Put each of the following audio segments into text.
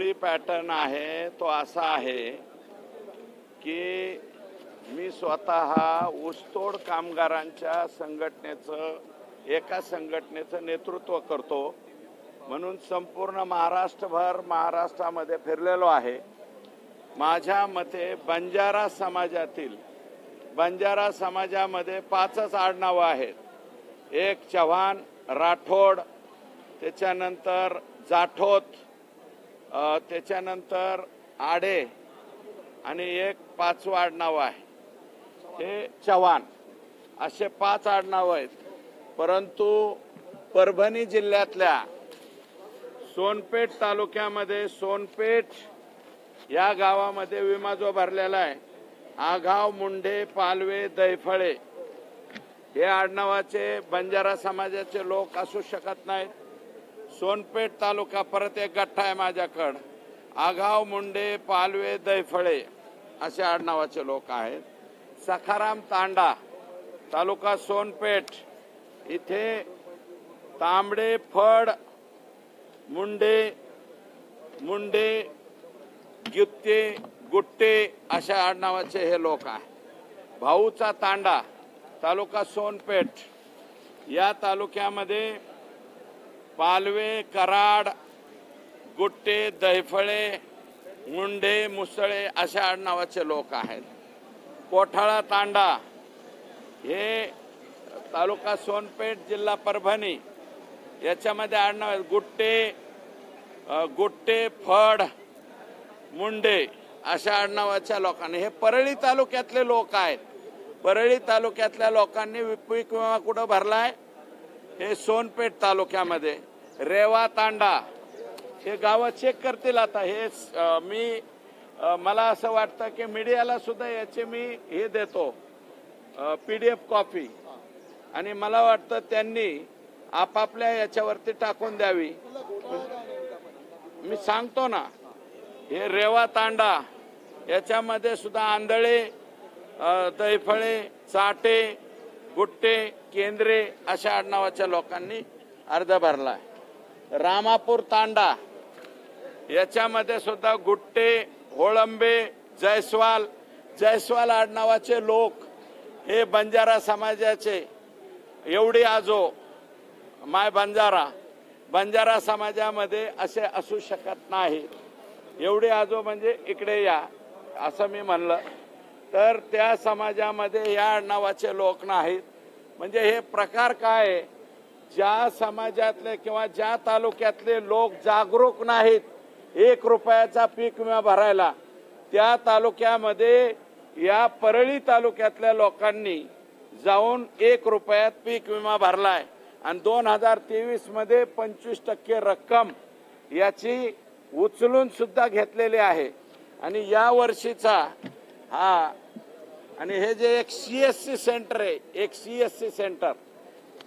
Parli pattern आहे तो असा आहे की मी स्वतः ऊसतोड कामगारांच्या एका संघटनेचं नेतृत्व करतो म्हणून संपूर्ण महाराष्ट्रामध्ये फिरलेलो आहे। माझ्या मते बंजारा समाजामध्ये 5च आडनावं आहेत। एक चव्हाण, राठोड, त्याच्यानंतर जाठोत, त्याच्यानंतर आडे आणि एक 5वं आडनाव आहे हे चव्हाण। असे 5 आडनावं आहेत। परंतु परभणी जिल्ह्यातल्या सोनपेठ तालुक्यामध्ये सोनपेठ या गावामध्ये विमा जो भरलेला आहे आघाव, मुंढे, पालवे, दैफळे हे आडनावाचे बंजारा समाजाचे लोक असू शकत नाहीत। सोनपेठ तालुका परत एक गठ्ठा आहे माझ्याकडं, आघाव, मुंडे, पालवे, दैफळे असे आडनावाचे लोक आहेत। सखाराम तांडा तालुका सोनपेठ इथे तांबडे, फड, मुंडे, गुट्टे अशा आडनावाचे हे लोक आहेत। भाऊचा तांडा तालुका सोनपेठ या तालुक्यामध्ये पालवे, कराड, गुट्टे, दैफळे, मुंडे, मुसळे अशा आडनावाचे लोक आहेत। कोठाळा तांडा हे तालुका सोनपेठ जिल्हा परभणी याच्यामध्ये आडनाव आहेत गुट्टे, फड, मुंडे अशा आडनावाच्या लोकांनी हे परळी तालुक्यातले लोक आहेत। परळी तालुक्यातल्या लोकांनी पीक विमा कुठं भरलाय हे सोनपेठ तालुक्यामध्ये। रेवा तांडा हे गाव चेक करतील आता हे मला असं वाटतं की मीडियाला सुद्धा याचे मी हे देतो PDF कॉपी आणि मला वाटतं त्यांनी आपापल्या याच्यावरती टाकून द्यावी। मी सांगतो ना हे रेवा तांडा याच्यामध्ये सुद्धा आंधळे, दैफळे, चाटे, गुट्टे, केंद्रे अशा आडनावाच्या लोकांनी अर्ज भरलाय। रामापूर तांडा याच्यामध्ये सुद्धा गुट्टे, होळंबे, जयस्वाल आडनावाचे लोक हे बंजारा समाजाचे एवढी आजो माय बंजारा समाजामध्ये असे असू शकत नाही। एवढे आजो म्हणजे इकडे या असं मी म्हणलं तर त्या समाजामध्ये या आडनावाचे लोक नाहीत। म्हणजे हे प्रकार काय, ज्या समाजातले किंवा ज्या तालुक्यातले लोक जागरूक नाहीत 1 रुपयाचा पीक विमा भरायला, त्या तालुक्यामध्ये या परळी तालुक्यातल्या लोकांनी जाऊन 1 रुपयात पीक विमा भरलाय आणि 2023 मध्ये 25% रक्कम याची उचलून सुद्धा घेतलेली आहे। आणि या वर्षीचा आणि हे जे एक CSC सेंटर आहे, एक CSC सेंटर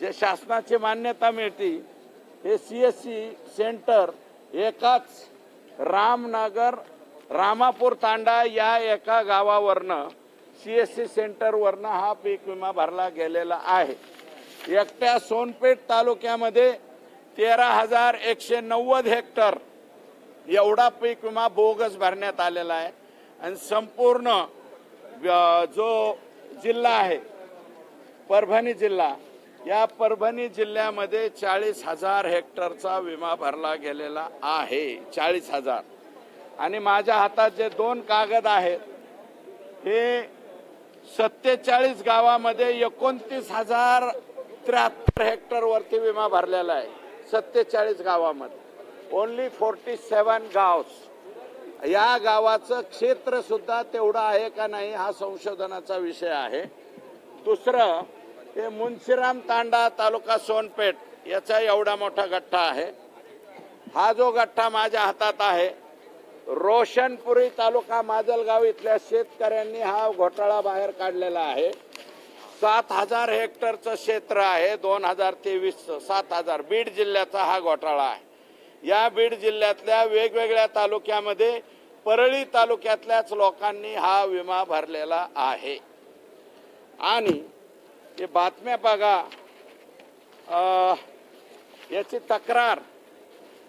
जे शासनाची मान्यता मिळते, हे CSC सेंटर एकाच रामापूर तांडा या एका गावावरनं CSC सेंटरवरनं हा पीक विमा भरला गेलेला आहे। एकट्या सोनपेठ तालुक्यामध्ये 13,190 हेक्टर एवढा पीक विमा बोगस भरण्यात आलेला आहे। आणि संपूर्ण जो जिल्हा आहे परभणी जिल्हा, या परभणी जिल्ह्यामध्ये 40,000 हेक्टरचा विमा भरला गेलेला आहे। 40,000 आणि माझ्या हातात जे 2 कागद आहेत हे 47 गावामध्ये 29,073 हेक्टर वरती विमा भरलेला आहे। 47 गावामध्ये ओनली 47 गावस। या गावाचं क्षेत्र सुद्धा तेवढं आहे का नाही हा संशोधनाचा विषय आहे। दुसरं हे मुंशीराम तांडा तालुका सोनपेठ याचा एवढा मोठा गठ्ठा आहे। हा जो गठ्ठा माझ्या हातात आहे रोशनपुरी तालुका माजलगाव इथल्या शेतकऱ्यांनी हा घोटाळा बाहेर काढलेला आहे। 7,000 हेक्टरचं क्षेत्र आहे 2023चं 7,000 बीड जिल्ह्याचा हा घोटाळा आहे। या बीड जिल्ह्यातल्या वेगवेगळ्या तालुक्यामध्ये परळी तालुक्यातल्याच लोकांनी हा विमा भरलेला आहे। आणि हे बातम्या बघा, याची तक्रार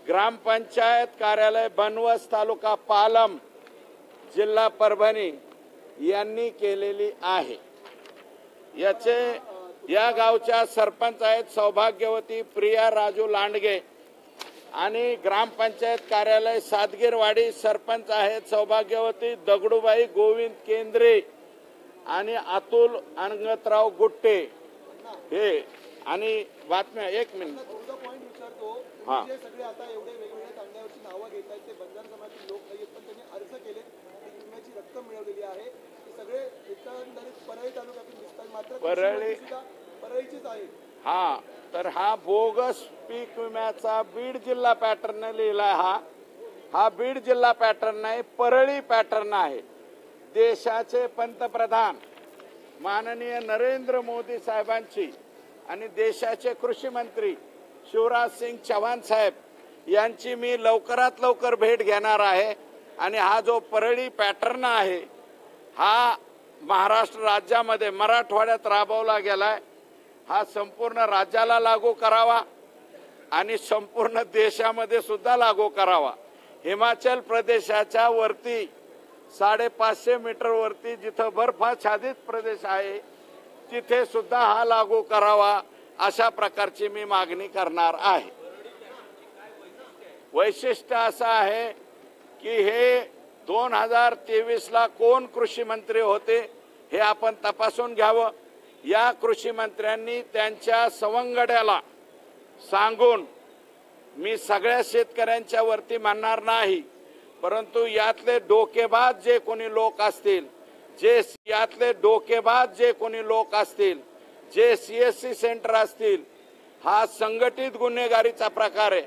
ग्रामपंचायत कार्यालय बनवस, तालुका पालम, जिल्हा परभणी यांनी केलेली आहे। या गावच्या सरपंच आहेत सौभाग्यवती प्रिया राजू लांडगे आणि ग्रामपंचायत कार्यालय सातगीरवाडी सरपंच आहेत सौभाग्यवती दगडूबाई गोविंद केंद्रे आणि अतुल अंगतराव गुट्टे हे। आणि बातम्या एक मिनिट हां, सगळे आता एवढे वेगवेगळ्या तांड्यावरची नावं घेत आहेत ते बंजारा समाजाचे लोक नाहीत, पण त्यांनी अर्ज केले आणि विम्याची रक्कम मिळवलेली आहे। ते सगळे एकंदरीत परळी तालुक्यातून दिसतात, मात्र परळीचेच आहेत। हा, तर हा बोगस पीक विम्याचा बीड जिल्हा पॅटर्न लिहिला। हा बीड जिल्हा पॅटर्न नाही, परळी पॅटर्न आहे। देशाचे पंतप्रधान माननीय नरेंद्र मोदी साहेबांची आणि देशाचे कृषी मंत्री शिवराज सिंग चौहान साहेब यांची मी लवकरात लवकर भेट घेणार आहे आणि हा जो परळी पॅटर्न आहे हा महाराष्ट्र राज्यामध्ये मराठवाड्यात राबवला गेलाय। हा संपूर्ण राज्याला लागू करावा आणि संपूर्ण देशामध्ये सुद्धा लागू करावा। हिमाचल प्रदेशाच्या वरती 550 मीटर वरती जिथं बर्फाच्छादित प्रदेश आहे तिथे सुद्धा हा लागू करावा, अशा प्रकारची मी मागणी करणार आहे। वैशिष्ट्य असं आहे की हे 2023 ला कोण कृषी मंत्री होते हे आपण तपासून घ्यावं। या कृषी मंत्र्यांनी त्यांच्या सवंगड्याला सांगून, मी सगळ्या शेतकऱ्यांच्या वरती म्हणणार नाही, परंतु यातले डोकेबाज जे कोणी लोक असतील, जे CSC सेंटर असतील, हा संघटित गुन्हेगारीचा प्रकार आहे।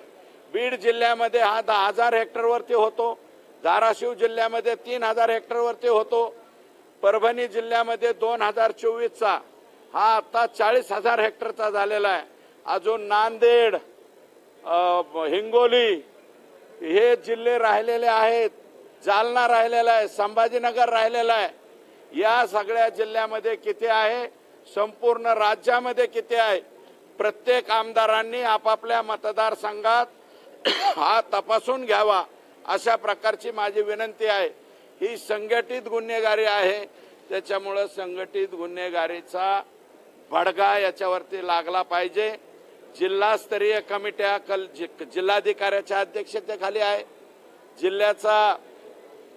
बीड जिल्ह्यामध्ये हा 10,000 हेक्टर वरती होतो, धाराशिव जिल्ह्यामध्ये 3,000 हेक्टर वरती होतो, परभणी जिल्ह्यामध्ये 2024 चा हा आता 40,000 हेक्टरचा झालेला आहे। अजून नांदेड, हिंगोली हे जिल्हे राहिलेले आहेत, जालना राहिलेला आहे, संभाजीनगर राहिलेला आहे। या सगळ्या जिल्ह्यामध्ये किती आहे, संपूर्ण राज्यामध्ये किती आहे, प्रत्येक आमदारांनी आपापल्या मतदारसंघात हा तपासून घ्यावा, अशा प्रकारची माझी विनंती आहे। ही संघटित गुन्हेगारी आहे, त्याच्यामुळे संघटित गुन्हेगारीचा भडगा याच्यावरती लागला पाहिजे। जिल्हास्तरीय कमिट्या जिल्हाधिकाऱ्याच्या अध्यक्षतेखाली आहे, जिल्ह्याचा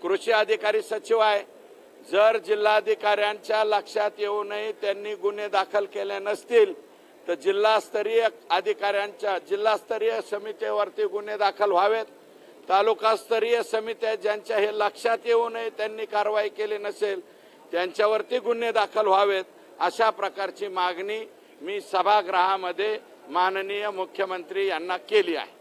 कृषी अधिकारी सचिव आहे। जर जिल्हाधिकाऱ्यांच्या लक्षात येऊ नये, त्यांनी गुन्हे दाखल केले नसतील तर जिल्हास्तरीय अधिकाऱ्यांच्या जिल्हास्तरीय समितीवरती गुन्हे दाखल व्हावेत। तालुकास्तरीय समित्या ज्यांच्या हे लक्षात येऊ नये, त्यांनी कारवाई केली नसेल, त्यांच्यावरती गुन्हे दाखल व्हावेत, अशा प्रकारची मागणी मी सभागृहामध्ये माननीय मुख्यमंत्री यांना केली आहे।